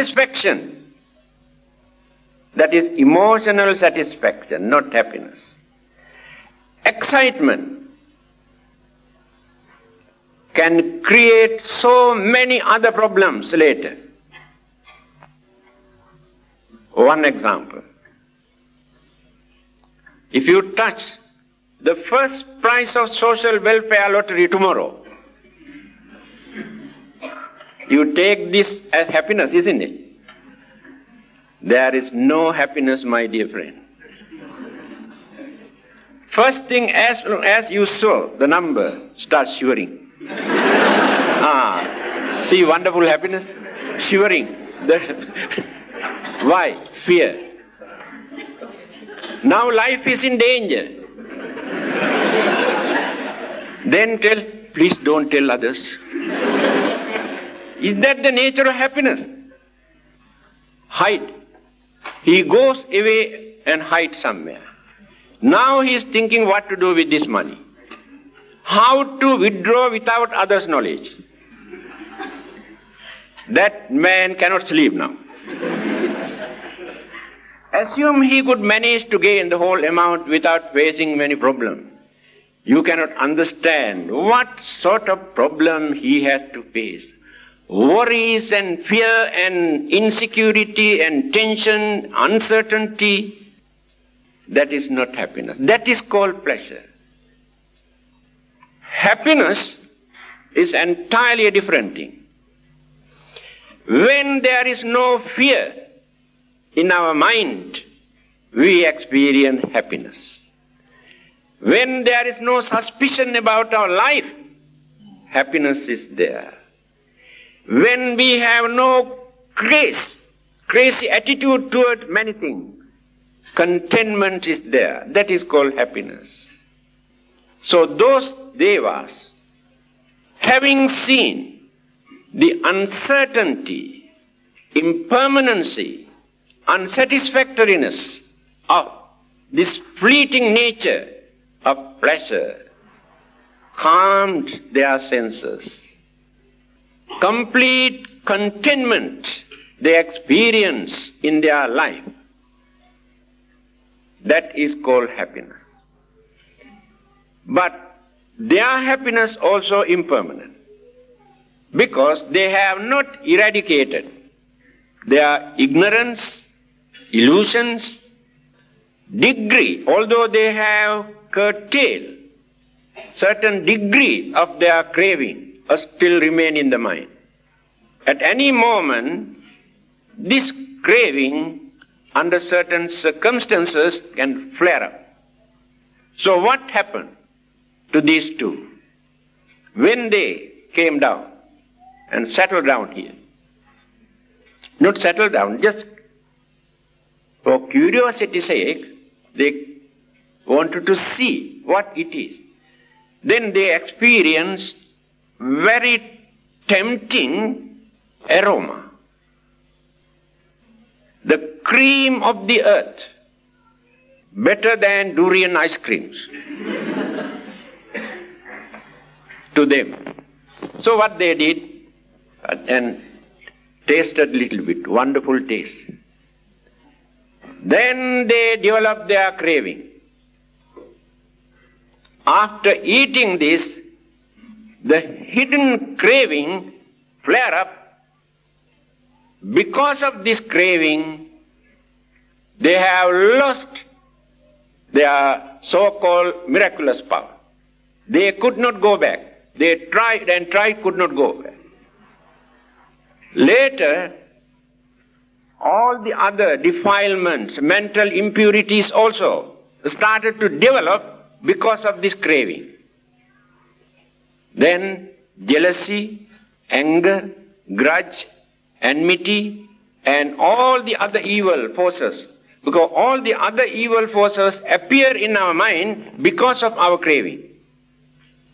satisfaction. That is emotional satisfaction, not happiness. Excitement can create so many other problems later. One example. If you touch the first prize of social welfare lottery tomorrow, you take this as happiness, isn't it? There is no happiness, my dear friend. First thing, as soon as you saw the number, start shivering. See, wonderful happiness? Shivering. Why? Fear. Now life is in danger. Then tell, please don't tell others. Is that the nature of happiness? Hide. He goes away and hides somewhere. Now he is thinking what to do with this money. How to withdraw without others' knowledge. That man cannot sleep now. Assume he could manage to gain the whole amount without facing many problems. You cannot understand what sort of problem he has to face. Worries and fear and insecurity and tension, uncertainty, that is not happiness. That is called pleasure. Happiness is entirely a different thing. When there is no fear in our mind, we experience happiness. When there is no suspicion about our life, happiness is there. When we have no crazy attitude toward many things, contentment is there. That is called happiness. So those devas, having seen the uncertainty, impermanency, unsatisfactoriness of this fleeting nature of pleasure, calmed their senses. Complete contentment they experience in their life. That is called happiness. But their happiness also impermanent, because they have not eradicated their ignorance, illusions, degree, although they have curtailed certain degree of their craving, still remain in the mind. At any moment, this craving, under certain circumstances, can flare up. So what happened to these two? When they came down and settled down here, not settled down, just for curiosity's sake, they wanted to see what it is. Then they experienced very tempting aroma. The cream of the earth, better than durian ice creams to them. So what they did, and tasted a little bit, wonderful taste. Then they developed their craving. After eating this, the hidden craving flare up. Because of this craving, they have lost their so-called miraculous power. They could not go back. They tried and tried, could not go back. Later, all the other defilements, mental impurities also started to develop because of this craving. Then jealousy, anger, grudge, enmity, and all the other evil forces. Because all the other evil forces appear in our mind because of our craving.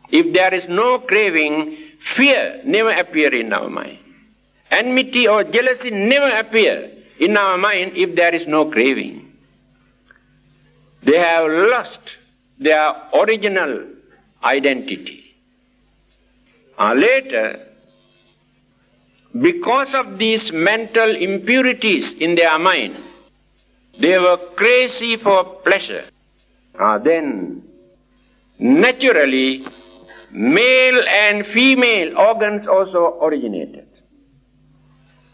If there is no craving, fear never appears in our mind. Enmity or jealousy never appear in our mind if there is no craving. They have lost their original identity. Later, because of these mental impurities in their mind, they were crazy for pleasure. Then, naturally, male and female organs also originated.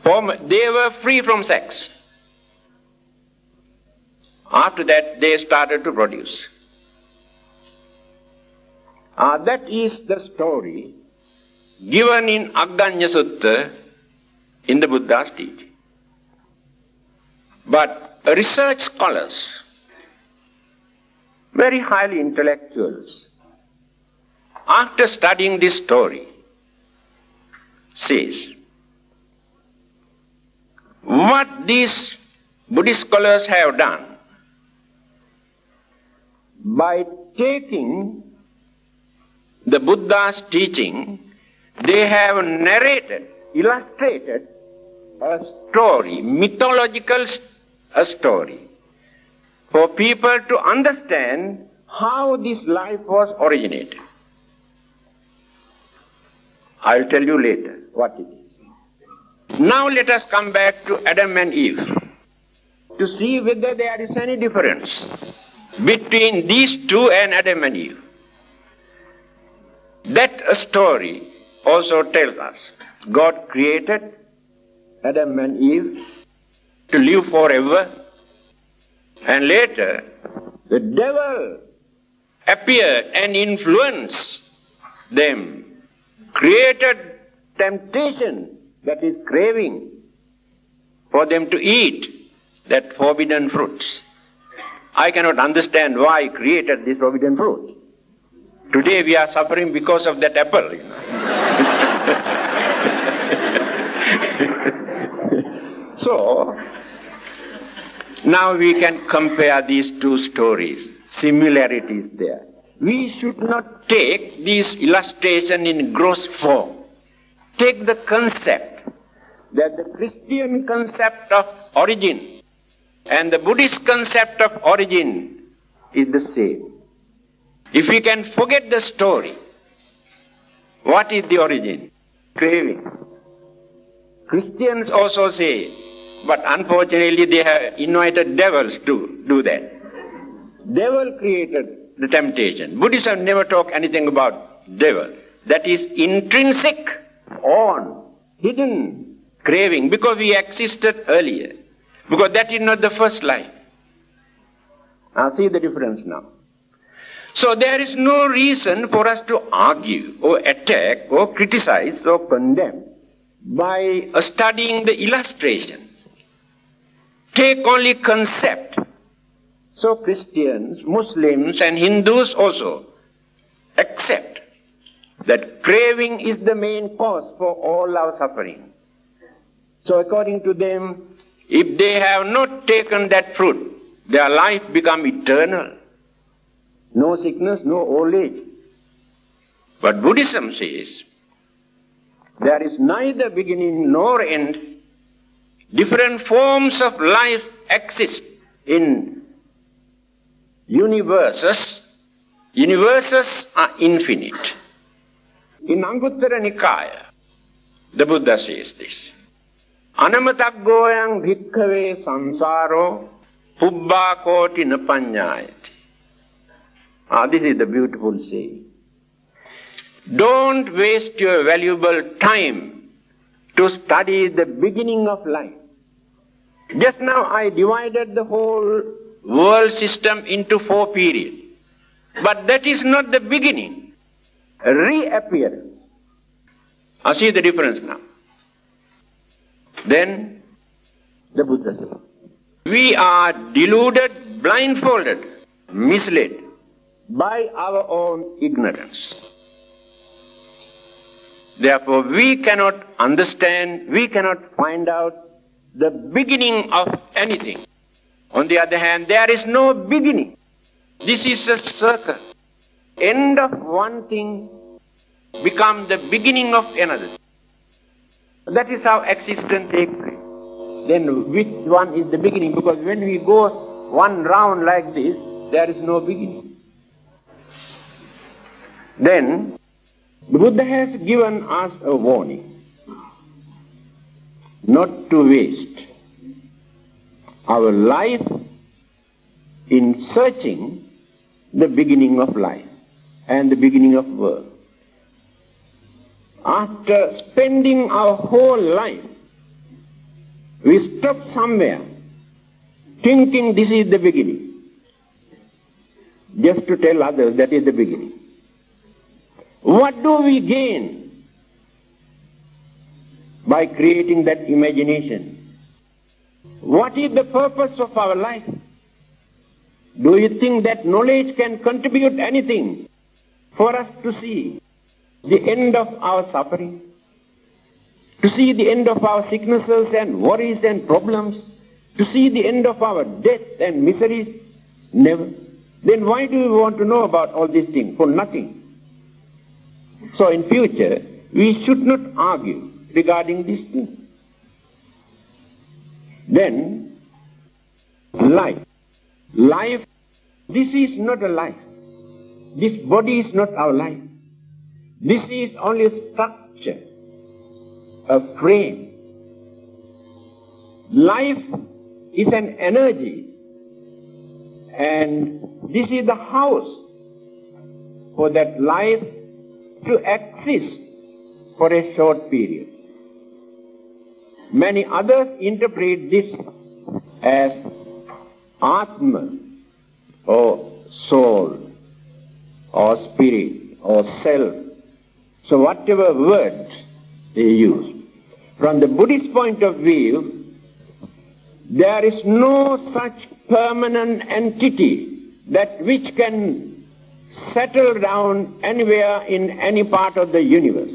They were free from sex. After that, they started to produce. That is the story given in Agganya Sutta in the Buddha's teaching. But research scholars, very highly intellectuals, after studying this story, says, what these Buddhist scholars have done, by taking the Buddha's teaching, they have narrated, illustrated a story, mythological story, for people to understand how this life was originated. I'll tell you later what it is. Now let us come back to Adam and Eve to see whether there is any difference between these two and Adam and Eve. That story also tells us God created Adam and Eve to live forever, and later the devil appeared and influenced them, created temptation, that is craving, for them to eat that forbidden fruits. I cannot understand why he created this forbidden fruit. Today we are suffering because of that apple. So, now we can compare these two stories, similarities there. We should not take this illustration in gross form. Take the concept, that the Christian concept of origin and the Buddhist concept of origin is the same. If we can forget the story, what is the origin? Craving. Christians also say, but unfortunately they have invited devils to do that. Devil created the temptation. Buddhism never talk anything about devil. That is intrinsic, on, hidden craving, because we existed earlier. Because that is not the first life. Now see the difference now. So there is no reason for us to argue or attack or criticize or condemn by studying the illustrations. Take only concept. So Christians, Muslims and Hindus also accept that craving is the main cause for all our suffering. So according to them, if they have not taken that fruit, their life become eternal. No sickness, no old age. But Buddhism says, there is neither beginning nor end. Different forms of life exist in universes. Universes are infinite. In Anguttara Nikaya, the Buddha says this. Anamataggoyang bhikkhave samsāro pubbā koti na paññāyati. This is the beautiful saying. Don't waste your valuable time to study the beginning of life. Just now I divided the whole world system into 4 periods. But that is not the beginning. Reappearance. See the difference now. Then the Buddha says, we are deluded, blindfolded, misled by our own ignorance. Therefore, we cannot understand, we cannot find out the beginning of anything. On the other hand, there is no beginning. This is a circle. End of one thing becomes the beginning of another. That is how existence takes place. Then which one is the beginning? Because when we go one round like this, there is no beginning. Then the Buddha has given us a warning. not to waste our life in searching the beginning of life and the beginning of work. After spending our whole life, we stop somewhere thinking this is the beginning, just to tell others that is the beginning. What do we gain by creating that imagination? What is the purpose of our life? Do you think that knowledge can contribute anything for us to see the end of our suffering? To see the end of our sicknesses and worries and problems? To see the end of our death and miseries? Never. Then why do we want to know about all these things? For nothing. So in future, we should not argue regarding these things. Then, life. Life, this is not a life. This body is not our life. This is only a structure, a frame. Life is an energy, and this is the house for that life to exist for a short period. Many others interpret this as Atma, or soul, or spirit, or self. So whatever words they use. From the Buddhist point of view, there is no such permanent entity that which can settle down anywhere in any part of the universe.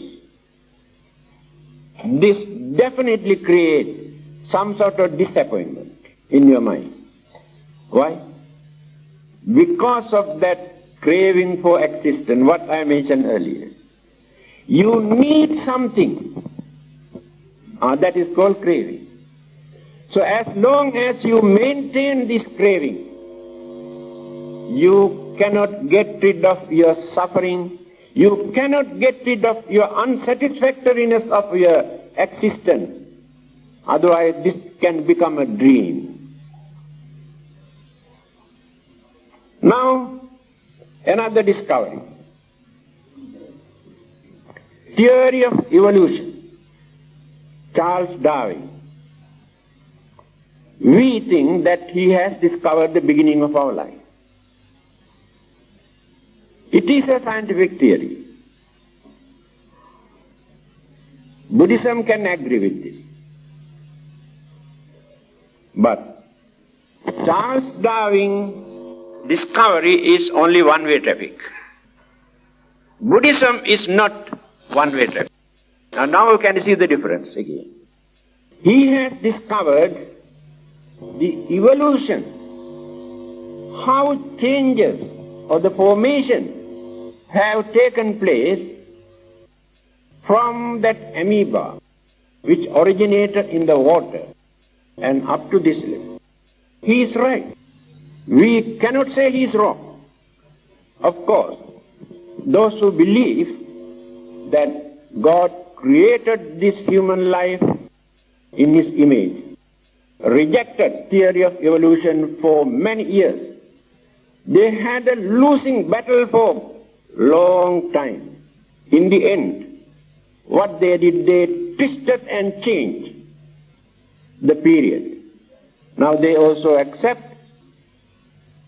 This definitely creates some sort of disappointment in your mind. Why? Because of that craving for existence, what I mentioned earlier. You need something that is called craving. So as long as you maintain this craving, you cannot get rid of your suffering. You cannot get rid of your unsatisfactoriness of your existence. Otherwise, this can become a dream. Now, another discovery. Theory of evolution. Charles Darwin. We think that he has discovered the beginning of our life. It is a scientific theory. Buddhism can agree with this. But Charles Darwin's discovery is only one-way traffic. Buddhism is not one-way traffic. Now you can see the difference again. He has discovered the evolution, how changes or the formation have taken place from that amoeba which originated in the water and up to this level. He is right. We cannot say he is wrong. Of course, those who believe that God created this human life in His image rejected theory of evolution for many years. They had a losing battle for long time. In the end, what they did, they twisted and changed the period. Now they also accept,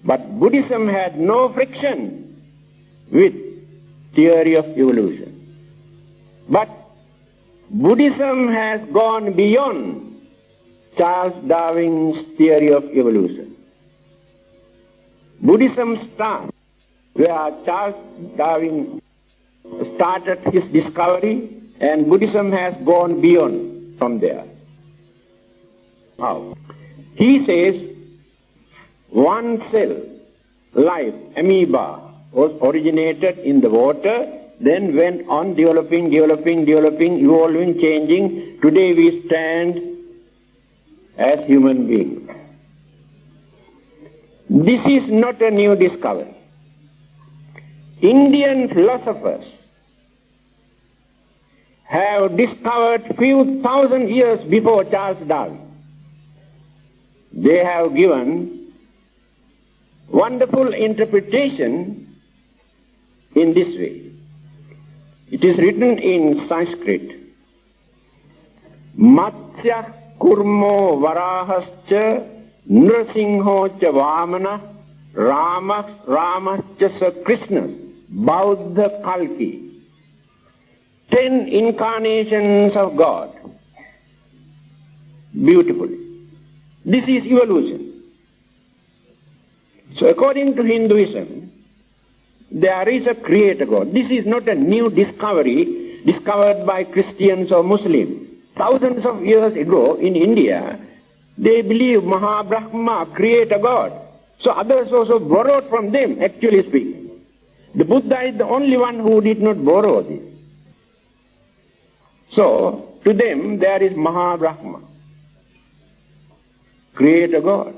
but Buddhism had no friction with theory of evolution. But Buddhism has gone beyond Charles Darwin's theory of evolution. Buddhism starts where Charles Darwin started his discovery, and Buddhism has gone beyond from there. How? He says one cell, life, amoeba, was originated in the water, then went on developing, evolving, changing. Today we stand as human beings. This is not a new discovery. Indian philosophers have discovered few thousand years before Charles Darwin. They have given wonderful interpretation in this way. It is written in Sanskrit. Matsya kurmo varahascha nrasingho cha vamana ramascha sa Krishna Bauddha Kalki. 10 incarnations of God. Beautifully. This is evolution. So according to Hinduism, there is a creator God. This is not a new discovery discovered by Christians or Muslims. Thousands of years ago in India, they believe Mahabrahma, creator God. So others also borrowed from them, actually speaking. The Buddha is the only one who did not borrow this. So, to them there is Mahabrahma, creator God.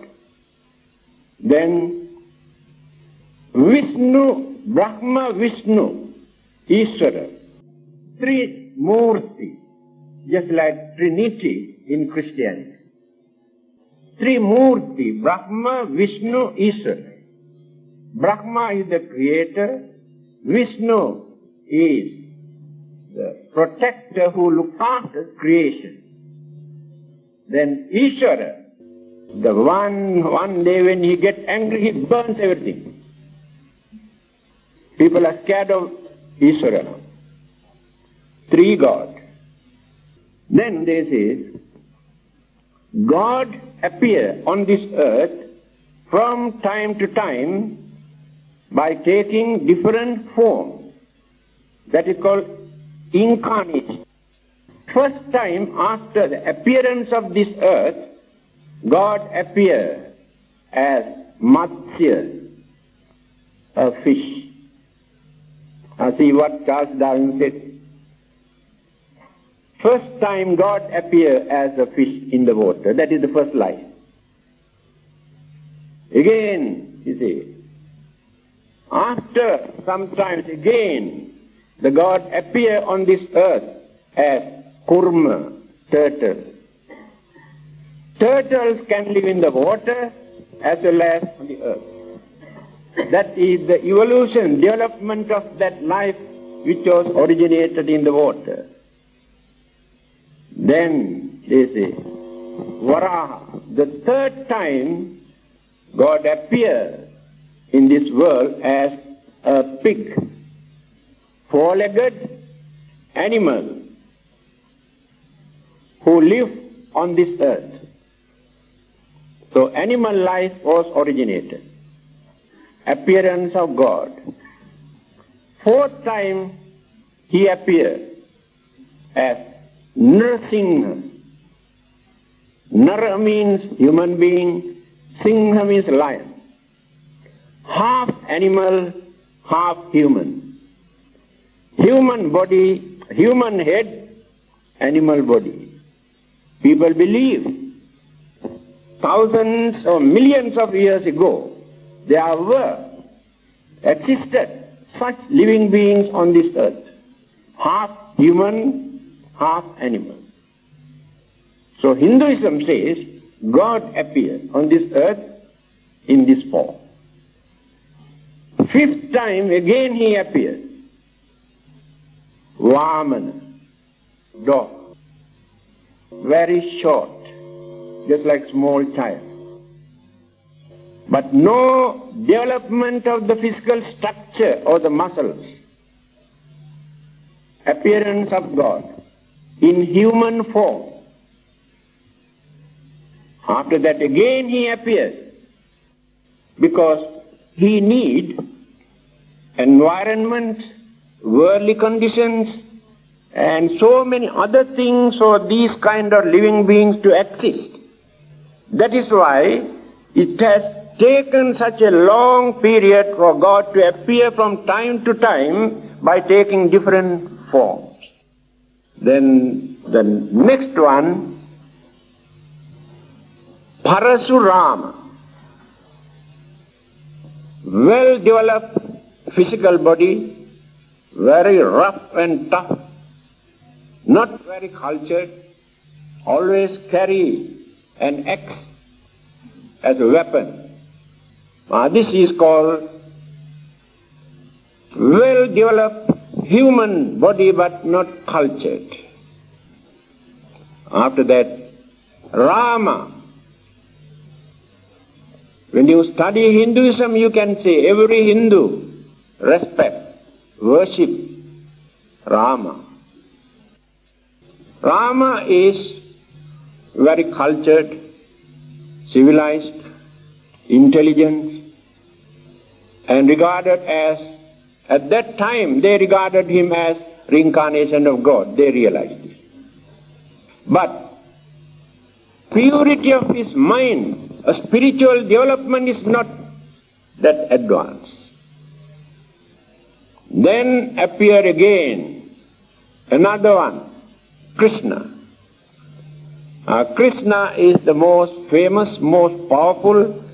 Then Vishnu, Brahma, Vishnu, Ishvara. 3 Murti, just like Trinity in Christianity. 3 Murti, Brahma, Vishnu, Ishvara. Brahma is the creator, Vishnu is the protector who looks after creation. Then Ishvara, the one day when he gets angry, he burns everything. People are scared of Ishvara. 3 gods. Then they say, God appears on this earth from time to time by taking different forms. That is called Incarnation. First time after the appearance of this earth, God appeared as Matsya, a fish. Now see what Charles Darwin said. First time God appeared as a fish in the water. That is the first life. Again, you see, after sometimes again, the God appear on this earth as kurma, turtle. Turtles can live in the water as well as on the earth. That is the evolution, development of that life which was originated in the water. Then they say, Varaha, the 3rd time God appeared in this world as a pig, 4-legged animal who live on this earth. So animal life was originated. Appearance of God. 4th time he appeared as Nrasingha. Nara means human being, Singha means lion. Half animal, half human. Human body, human head, animal body. People believe thousands or millions of years ago there existed such living beings on this earth. Half human, half animal. So Hinduism says God appeared on this earth in this form. 5th time again he appeared. Vamana, dog. Very short, just like small child. But no development of the physical structure or the muscles. Appearance of God in human form. After that again he appeared, because he need environment, worldly conditions, and so many other things for these kind of living beings to exist. That is why it has taken such a long period for God to appear from time to time by taking different forms. Then the next one, Parasurama, well-developed physical body, very rough and tough, not very cultured, always carry an axe as a weapon. This is called well-developed human body but not cultured. After that, Rama. When you study Hinduism, you can say every Hindu respect, worship Rama. Rama is very cultured, civilized, intelligent, and regarded as, at that time, they regarded him as reincarnation of God. They realized this. But purity of his mind, a spiritual development is not that advanced. Then appear again another one, Krishna. Krishna is the most famous, most powerful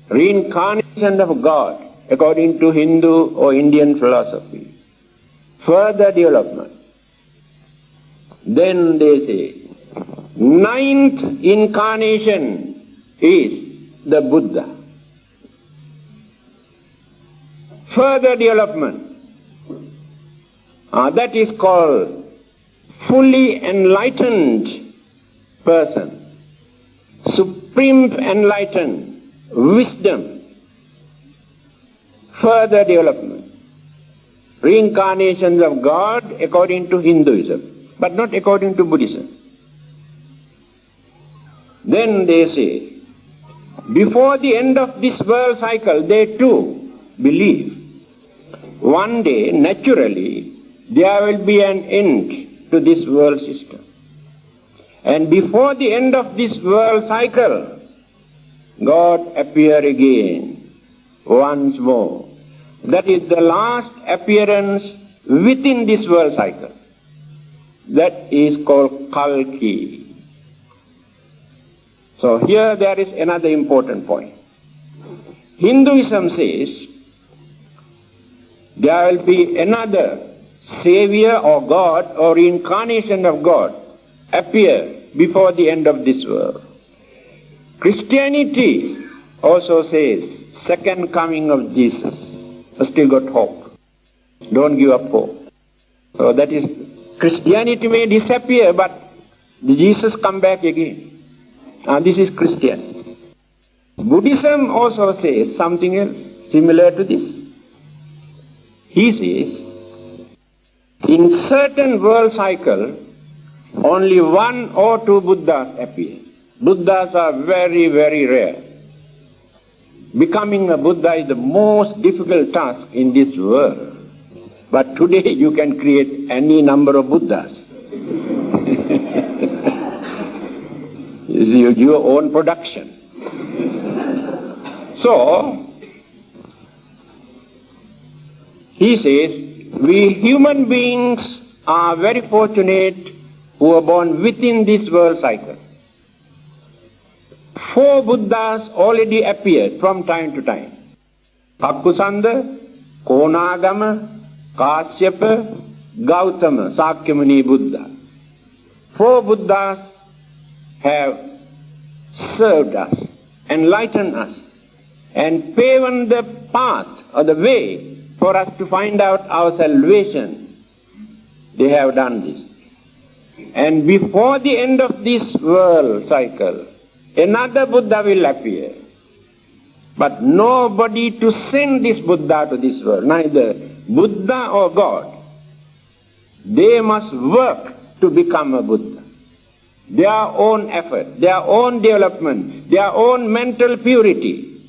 reincarnation of God according to Hindu or Indian philosophy. Further development. Then they say, ninth incarnation is the Buddha. Further development. That is called fully enlightened person. Supreme enlightened wisdom. Further development. Reincarnations of God according to Hinduism, but not according to Buddhism. Then they say, before the end of this world cycle, they too believe one day, naturally, there will be an end to this world system. And before the end of this world cycle, God appear again, once more. That is the last appearance within this world cycle. That is called Kalki. So here there is another important point. Hinduism says there will be another savior or God or reincarnation of God appear before the end of this world. Christianity also says second coming of Jesus. Still got hope. Don't give up hope. So that is, Christianity may disappear, but Jesus come back again. This is Christian. Buddhism also says something else similar to this. He says, in certain world cycle, only one or two Buddhas appear. Buddhas are very, very rare. Becoming a Buddha is the most difficult task in this world. But today you can create any number of Buddhas. It's your own production. So, he says, we human beings are very fortunate who are born within this world cycle. 4 Buddhas already appeared from time to time. Akkusanda, Konagama, Kāsyapa, Gautama, Sakyamuni Buddha. 4 Buddhas have served us, enlightened us, and paved the path or the way for us to find out our salvation. They have done this. And before the end of this world cycle, another Buddha will appear. But nobody to send this Buddha to this world, neither Buddha or God. They must work to become a Buddha. Their own effort, their own development, their own mental purity.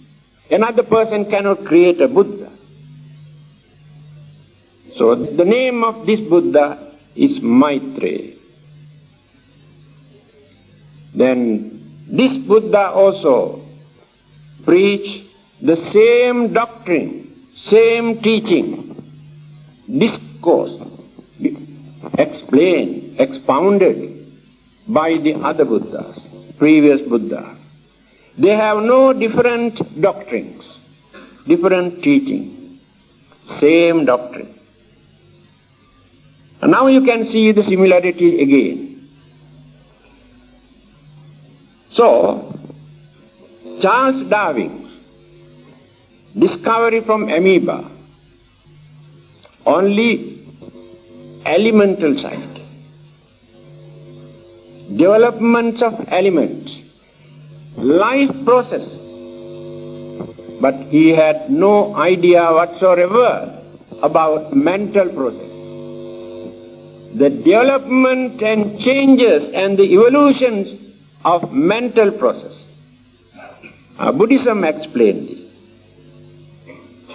Another person cannot create a Buddha. So the name of this Buddha is Maitreya. Then this Buddha also preached the same doctrine, same teaching, discourse, explained, expounded by the other Buddhas, previous Buddhas. They have no different doctrines, different teaching, same doctrine. And now you can see the similarity again. So, Charles Darwin's discovery from amoeba, only elemental side, development of elements, life process, but he had no idea whatsoever about mental process. The development and changes and the evolutions of mental process. Buddhism explained this.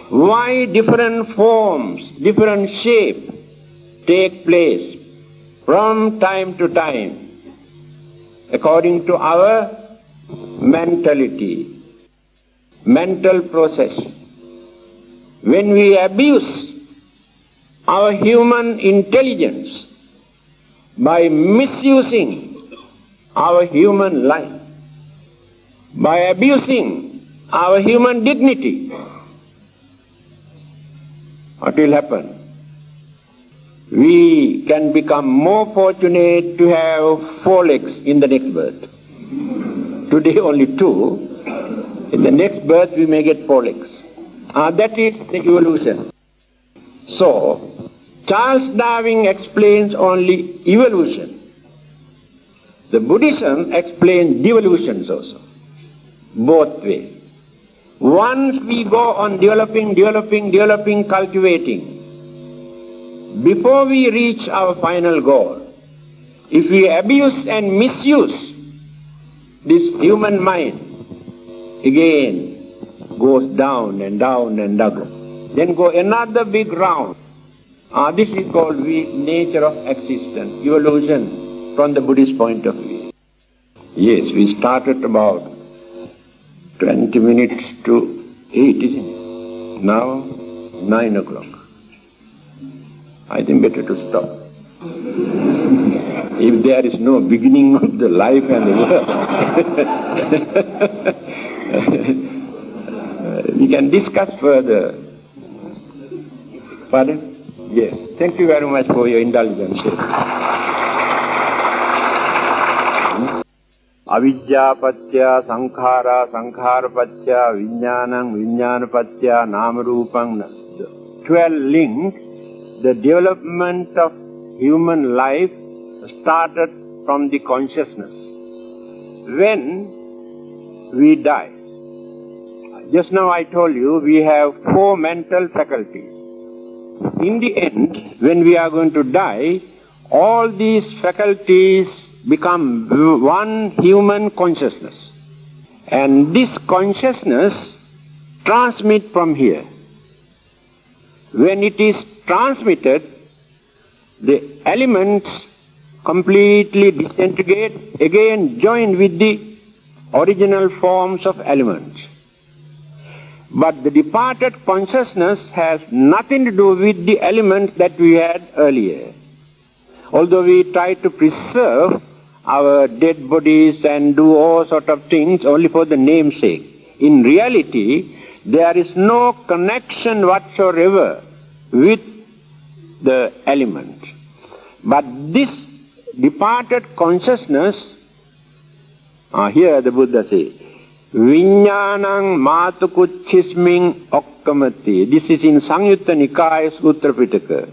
Why different forms, different shapes take place from time to time according to our mentality, mental process. When we abuse our human intelligence by misusing our human life, by abusing our human dignity, what will happen? We can become more fortunate to have 4 legs in the next birth. Today only 2. In the next birth we may get 4 legs. That is the evolution. So, Charles Darwin explains only evolution. The Buddhism explains devolutions also, both ways. Once we go on developing, cultivating, before we reach our final goal, if we abuse and misuse this human mind, again goes down and down and down. Then go another big round. This is called nature of existence, evolution from the Buddhist point of view. Yes, we started about 20 minutes to 8, isn't it? Now 9 o'clock. I think better to stop. If there is no beginning of the life and the work, we can discuss further. Pardon? Yes. Thank you very much for your indulgence. Avidya patya sankhara, sankhara patya vijnanam, vijnana patya namarupam. 12 links. The development of human life started from the consciousness. When we die, just now I told you we have 4 mental faculties. In the end, when we are going to die, all these faculties become one human consciousness. And this consciousness transmits from here. When it is transmitted, the elements completely disintegrate, again join with the original forms of elements. But the departed consciousness has nothing to do with the elements that we had earlier. Although we try to preserve our dead bodies and do all sort of things only for the name's sake, in reality there is no connection whatsoever with the element. But this departed consciousness, here the Buddha says, Vijnanam matukuchisming okkamati. This is in Samyutta Nikaya Sutra Pitaka.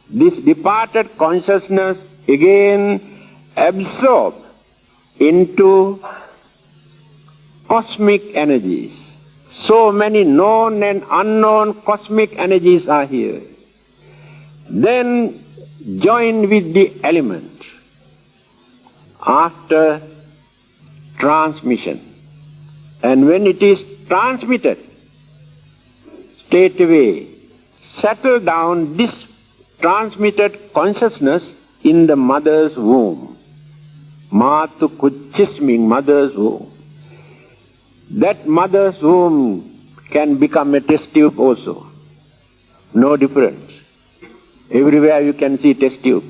This departed consciousness again absorbed into cosmic energies. So many known and unknown cosmic energies are here. Then join with the element after transmission. And when it is transmitted, straightaway settle down this transmitted consciousness in the mother's womb. Matu kuchisming, mother's womb. That mother's womb can become a test tube also. No difference. Everywhere you can see test tube.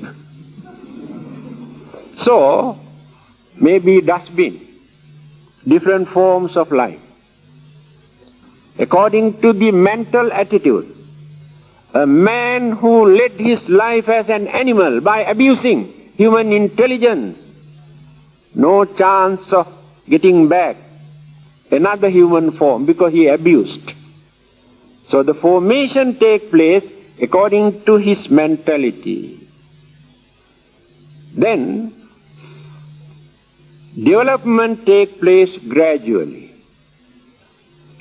So, maybe dustbin, different forms of life. According to the mental attitude, A man who led his life as an animal by abusing human intelligence, no chance of getting back another human form because he abused. So the formation takes place according to his mentality. Then development takes place gradually.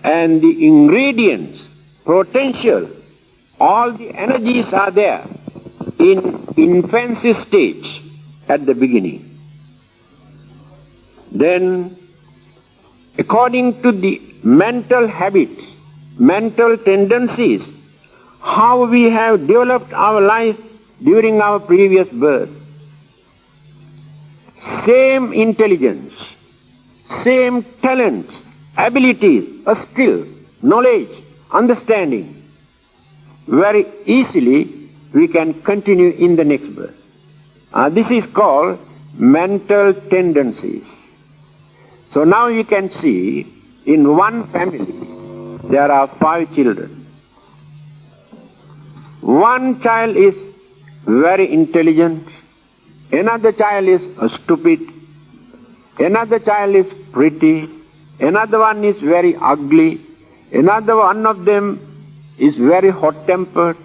And the ingredients, potential, all the energies are there in infancy stage at the beginning. Then, according to the mental habits, mental tendencies, how we have developed our life during our previous birth, same intelligence, same talents, abilities, skill, knowledge, understanding, very easily we can continue in the next birth. This is called mental tendencies. So now you can see in one family there are 5 children. One child is very intelligent, another child is stupid, another child is pretty, another one is very ugly, another one of them is very hot-tempered,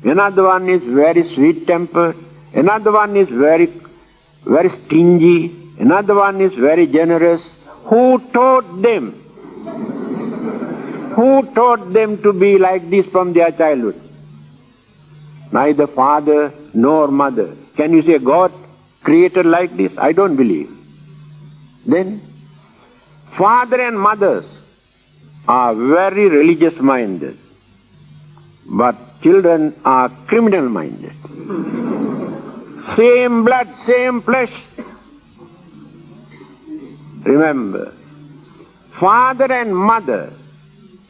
another one is very sweet-tempered, another one is very stingy, another one is very generous. Who taught them? Who taught them to be like this from their childhood? Neither father nor mother. Can you say God created like this? I don't believe. Then, father and mothers are very religious-minded, but children are criminal-minded. Same blood, same flesh. Remember, father and mother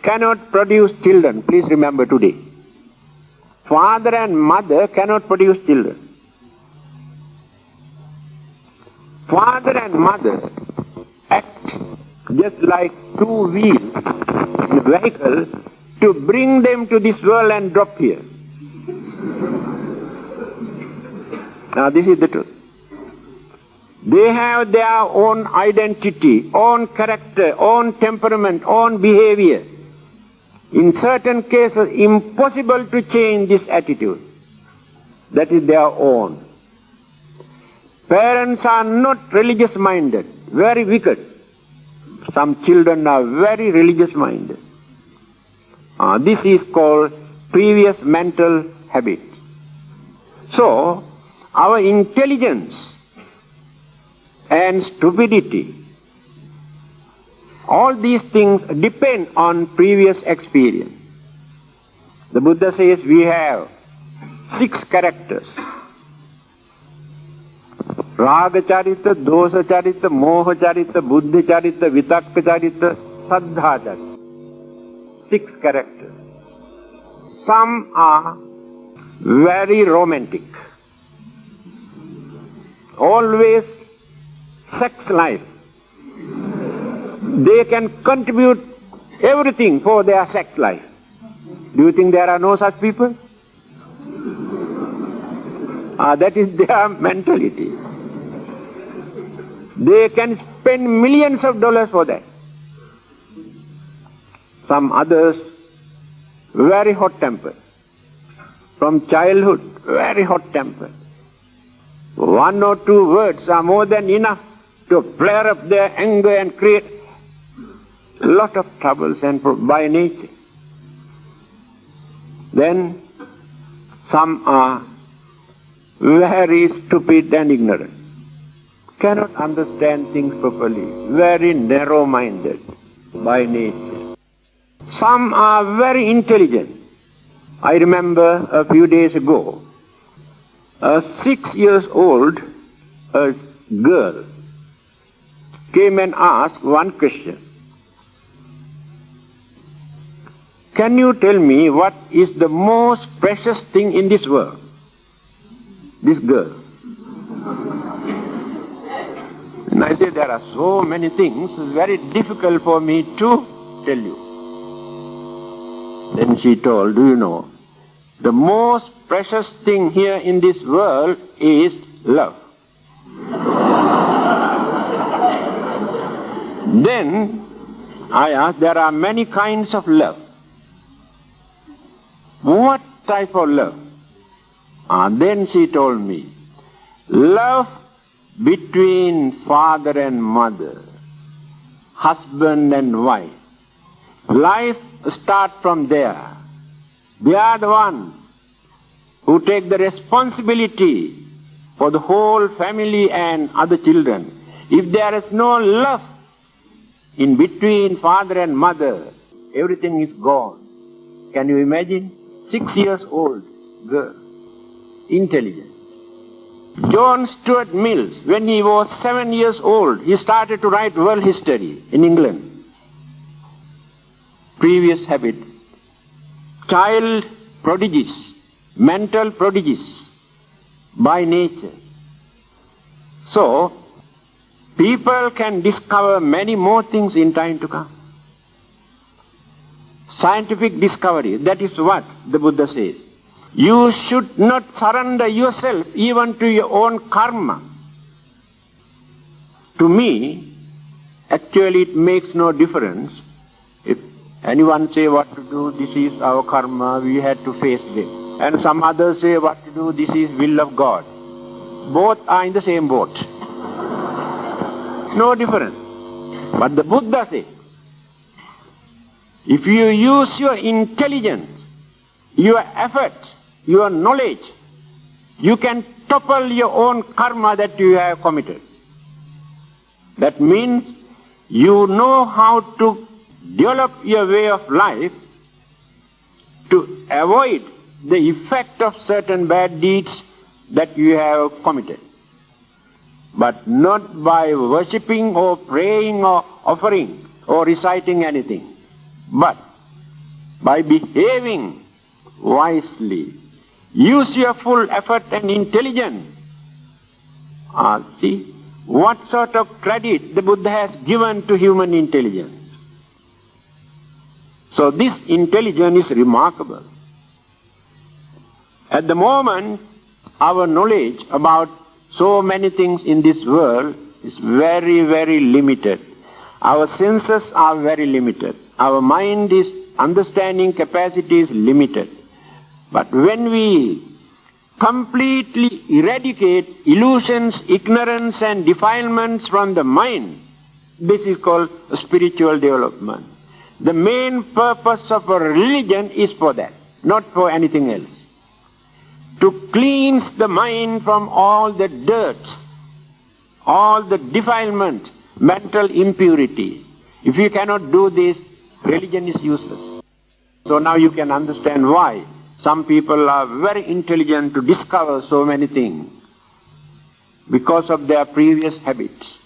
cannot produce children. Please remember today. Father and mother cannot produce children. Father and mother act just like two wheels in a vehicle to bring them to this world and drop here. Now this is the truth. They have their own identity, own character, own temperament, own behavior. In certain cases, impossible to change this attitude. That is their own. Parents are not religious-minded, very wicked. Some children are very religious-minded. This is called previous mental habit. So, our intelligence and stupidity, all these things depend on previous experience. The Buddha says we have 6 characters. Raga charita, dosa charita, moha charita, buddhi charita, vitakka charita, saddha charita. 6 characters. Some are very romantic. Always sex life. They can contribute everything for their sex life. Do you think there are no such people? That is their mentality. They can spend millions of dollars for that. Some others, very hot-tempered. From childhood, very hot-tempered. 1 or 2 words are more than enough to flare up their anger and create a lot of troubles and by nature. Then some are very stupid and ignorant, cannot understand things properly, very narrow-minded by nature. Some are very intelligent. I remember a few days ago, a 6-year-old girl came and asked one question. Can you tell me what is the most precious thing in this world? This girl. And I said, there are so many things, it's very difficult for me to tell you. Then she told, do you know, The most precious thing here in this world is love. Then I asked, there are many kinds of love. What type of love? Then she told me, love between father and mother, husband and wife. Life starts from there. They are the ones who take the responsibility for the whole family and other children. If there is no love in between father and mother, everything is gone. Can you imagine? 6 years old girl, intelligent. John Stuart Mills, when he was 7 years old, he started to write world history in England. Previous habit. Child prodigies, mental prodigies by nature. So, people can discover many more things in time to come. Scientific discovery, that is what the Buddha says. You should not surrender yourself even to your own karma. To me, actually it makes no difference. If anyone say what to do, this is our karma, we had to face them. And some others say what to do, this is will of God. Both are in the same boat. No difference. But the Buddha says, if you use your intelligence, your effort, your knowledge, you can topple your own karma that you have committed. That means you know how to develop your way of life to avoid the effect of certain bad deeds that you have committed. But not by worshipping or praying or offering or reciting anything, but by behaving wisely. Use your full effort and intelligence. See what sort of credit the Buddha has given to human intelligence. So this intelligence is remarkable. At the moment, our knowledge about so many things in this world is very, very limited. Our senses are very limited. Our mind is understanding capacity is limited. But when we completely eradicate illusions, ignorance and defilements from the mind, this is called spiritual development. The main purpose of a religion is for that, not for anything else. To cleanse the mind from all the dirts, all the defilement, mental impurities. If you cannot do this, religion is useless. So now you can understand why some people are very intelligent to discover so many things because of their previous habits,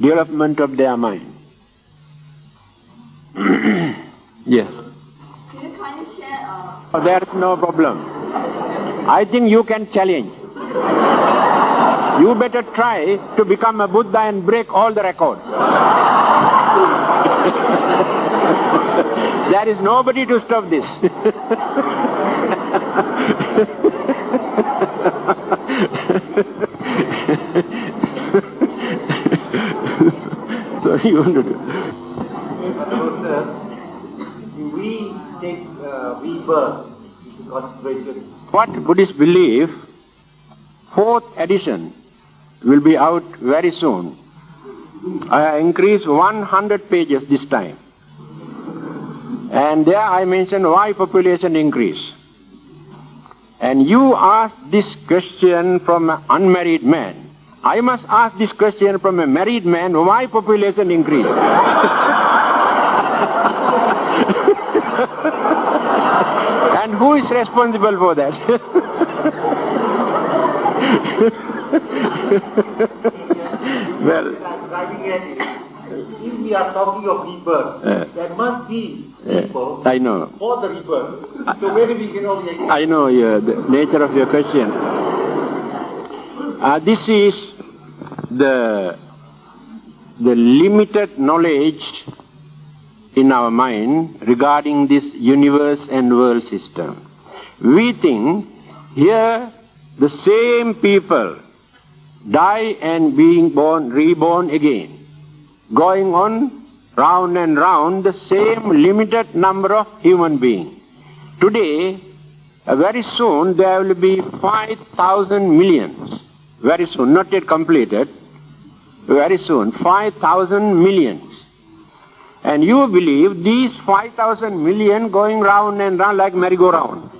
development of their mind. Yes. Can you kindly share There is no problem. I think you can challenge. You better try to become a Buddha and break all the records. There is nobody to stop this. So you want to do. We take rebirth into consideration. What Buddhists believe, 4th edition will be out very soon. I increased 100 pages this time. And there I mentioned why population increase. And you asked this question from an unmarried man. I must ask this question from a married man, why population increase? And who is responsible for that? Well, if we are talking of rebirth, there must be people I know. for the rebirth. So maybe we can only agree. I know the nature of your question. This is the limited knowledge in our mind regarding this universe and world system. We think here the same people die and being born, reborn again, going on round and round the same limited number of human beings. Today, very soon there will be 5,000 millions. Very soon, not yet completed. Very soon, 5,000 millions. And you believe these 5,000 million going round and round like merry-go-round.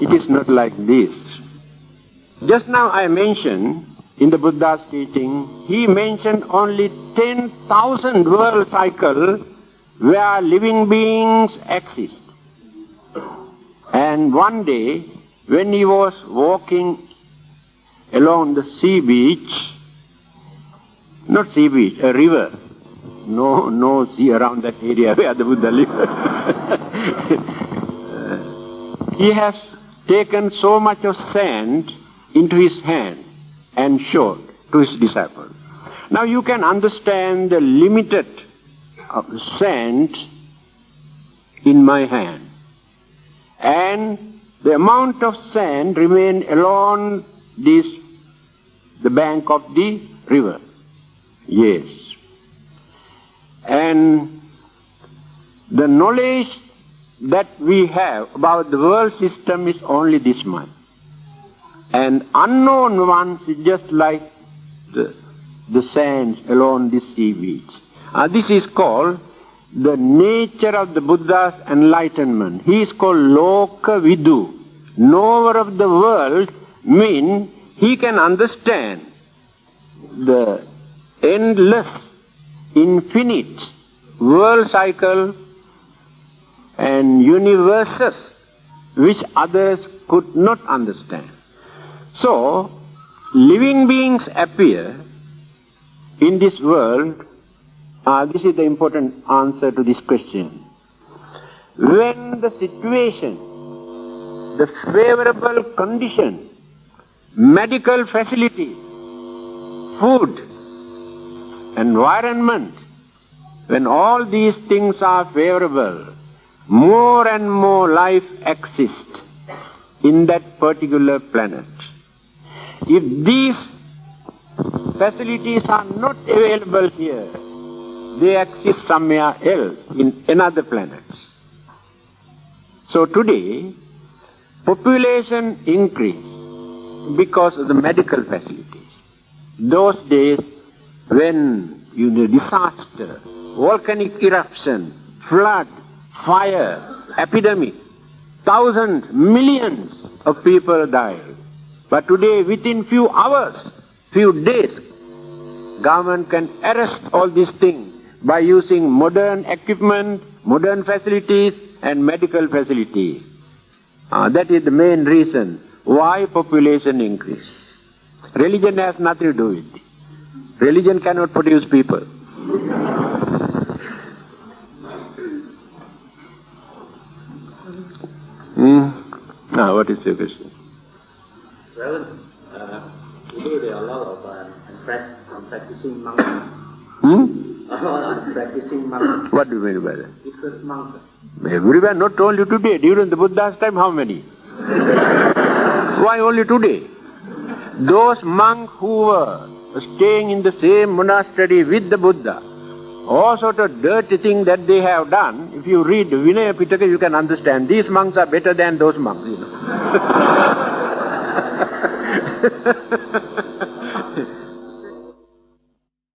It is not like this. Just now I mentioned in the Buddha's teaching, he mentioned only 10,000 world cycle where living beings exist. And one day, when he was walking along the sea beach, not sea beach, a river, no sea around that area where the Buddha lived. He has taken so much of sand into his hand and showed to his disciples. Now you can understand the limited sand in my hand. And the amount of sand remained along the bank of the river. Yes. And the knowledge that we have about the world system is only this much. And unknown ones is just like the sands along the sea beach. This is called the nature of the Buddha's enlightenment. He is called Loka Vidu. Knower of the world means he can understand the endless, infinite world cycle and universes which others could not understand. So, living beings appear in this world. This is the important answer to this question. When the situation, the favorable condition, medical facilities, food, environment, when all these things are favorable, more and more life exists in that particular planet. If these facilities are not available here, they exist somewhere else, in another planet. So today, population increased because of the medical facilities. Those days when disaster, volcanic eruption, flood, fire, epidemic, thousands, millions of people died. But today, within few hours, few days, government can arrest all these things by using modern equipment, modern facilities and medical facilities. That is the main reason why population increase. Religion has nothing to do with it. Religion cannot produce people. Now, what is your question? Well, today there are a lot of practicing monks. A lot of practicing monks. What do you mean by that? Different monks. Everywhere, not only today. During the Buddha's time, how many? Why only today? Those monks who were staying in the same monastery with the Buddha, all sort of dirty things that they have done, if you read Vinaya Pitaka, you can understand. These monks are better than those monks,